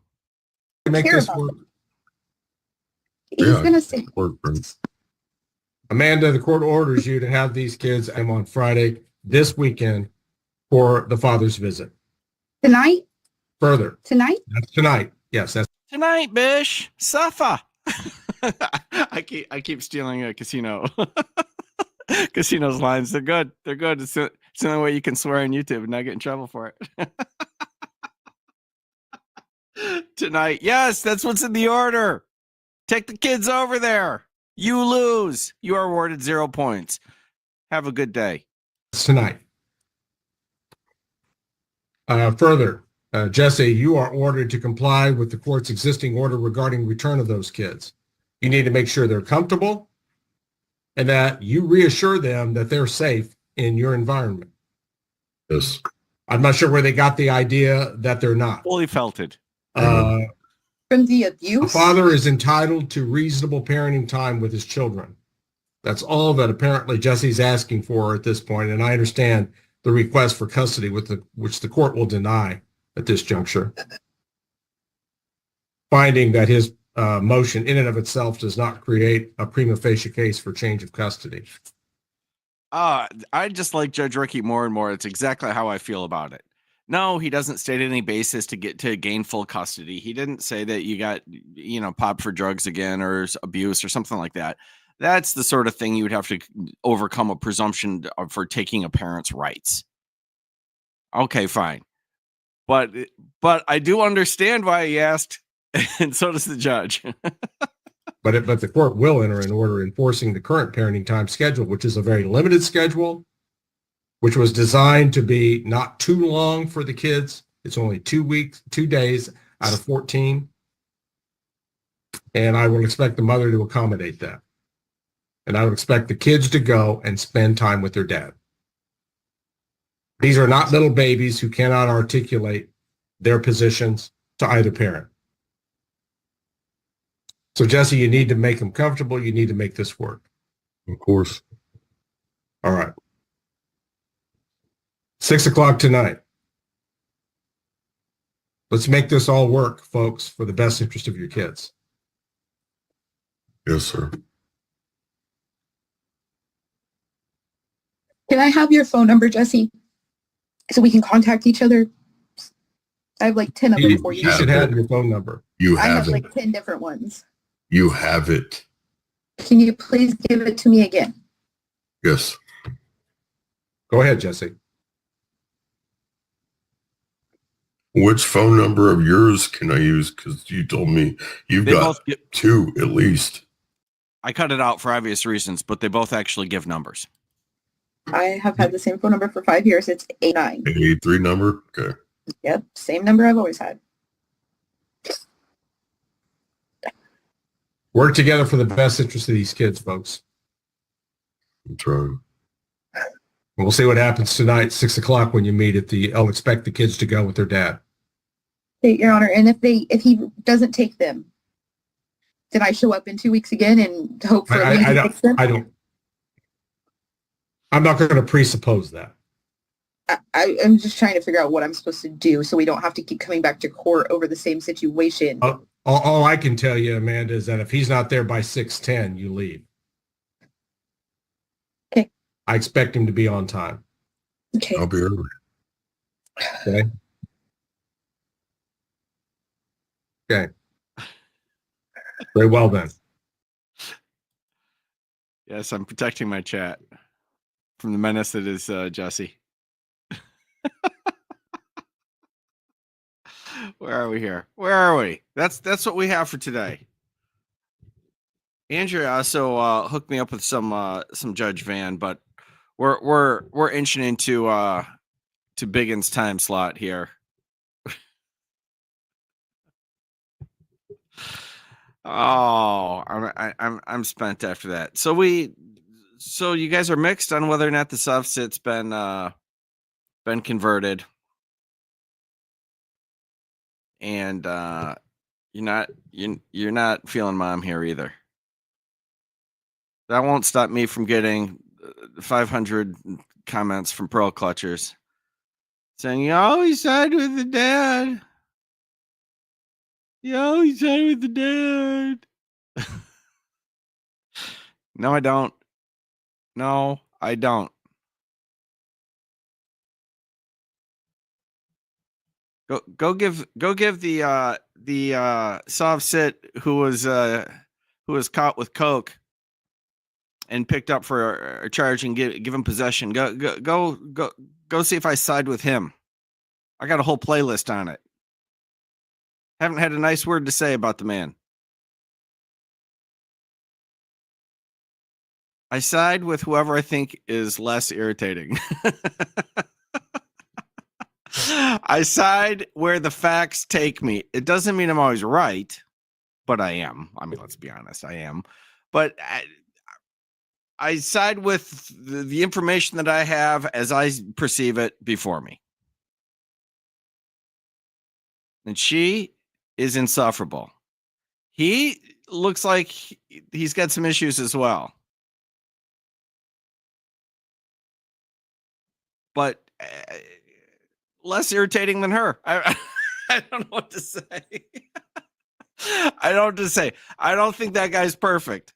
Make this work. He's gonna say. Amanda, the court orders you to have these kids on Friday this weekend for the father's visit. Tonight? Further. Tonight? That's tonight. Yes, that's tonight, bish. Safa. I keep stealing a casino's lines. They're good. They're good. It's the only way you can swear on YouTube and not get in trouble for it. Tonight. Yes, that's what's in the order. Take the kids over there. You lose. You are awarded 0 points. Have a good day. Tonight. Further, Jesse, you are ordered to comply with the court's existing order regarding return of those kids. You need to make sure they're comfortable and that you reassure them that they're safe in your environment. Yes. I'm not sure where they got the idea that they're not. Fully felted. From the abuse? A father is entitled to reasonable parenting time with his children. That's all that apparently Jesse's asking for at this point, and I understand the request for custody which the court will deny at this juncture, finding that his motion in and of itself does not create a prima facie case for change of custody. I just like Judge Ricky more and more. It's exactly how I feel about it. No, he doesn't state any basis to gain full custody. He didn't say that you got, popped for drugs again or abuse or something like that. That's the sort of thing you would have to overcome a presumption for taking a parent's rights. Okay, fine. But I do understand why he asked, and so does the judge. But the court will enter an order enforcing the current parenting time schedule, which is a very limited schedule, which was designed to be not too long for the kids. It's only 2 days out of 14. And I will expect the mother to accommodate that. And I would expect the kids to go and spend time with their dad. These are not little babies who cannot articulate their positions to either parent. So, Jesse, you need to make them comfortable. You need to make this work. Of course. All right. 6 o'clock tonight. Let's make this all work, folks, for the best interest of your kids. Yes, sir. Can I have your phone number, Jesse, so we can contact each other? I have like 10 of them for you. You should have your phone number. I have like 10 different ones. You have it. Can you please give it to me again? Yes. Go ahead, Jesse. Which phone number of yours can I use? Because you told me you've got 2 at least. I cut it out for obvious reasons, but they both actually give numbers. I have had the same phone number for 5 years. It's 89. 83 number? Okay. Yep, same number I've always had. Work together for the best interest of these kids, folks. That's right. We'll see what happens tonight, 6 o'clock, when you meet at the. I'll expect the kids to go with their dad. Hey, Your Honor, and if he doesn't take them, then I show up in 2 weeks again and hope for I don't. I'm not going to presuppose that. I'm just trying to figure out what I'm supposed to do so we don't have to keep coming back to court over the same situation. All I can tell you, Amanda, is that if he's not there by 6:10, you leave. Okay. I expect him to be on time. Okay. I'll be early. Okay. Okay. Very well then. Yes, I'm protecting my chat from the menace that is Jesse. Where are we here? Where are we? That's what we have for today. Andrea also hooked me up with some Judge Van, but we're inching into to Biggin's time slot here. Oh, I'm spent after that. So you guys are mixed on whether or not the SovCit's been converted, and you're not feeling Mom here either. That won't stop me from getting 500 comments from Pearl Clutchers saying, "You always side with the dad. You always side with the dad." No, I don't. No, I don't. Go give the SovCit who was caught with coke and picked up for a charge and give him possession. Go see if I side with him. I got a whole playlist on it. Haven't had a nice word to say about the man. I side with whoever I think is less irritating. I side where the facts take me. It doesn't mean I'm always right, but I am. I mean, let's be honest, I am. But I side with the information that I have as I perceive it before me. And she is insufferable. He looks like he's got some issues as well. But less irritating than her. I don't know what to say. I don't know what to say. I don't think that guy's perfect.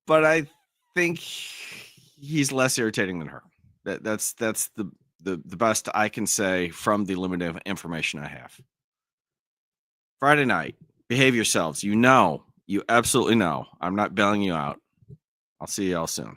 But I think he's less irritating than her. That's the best I can say from the limited information I have. Friday night, behave yourselves. You absolutely know. I'm not bailing you out. I'll see you all soon.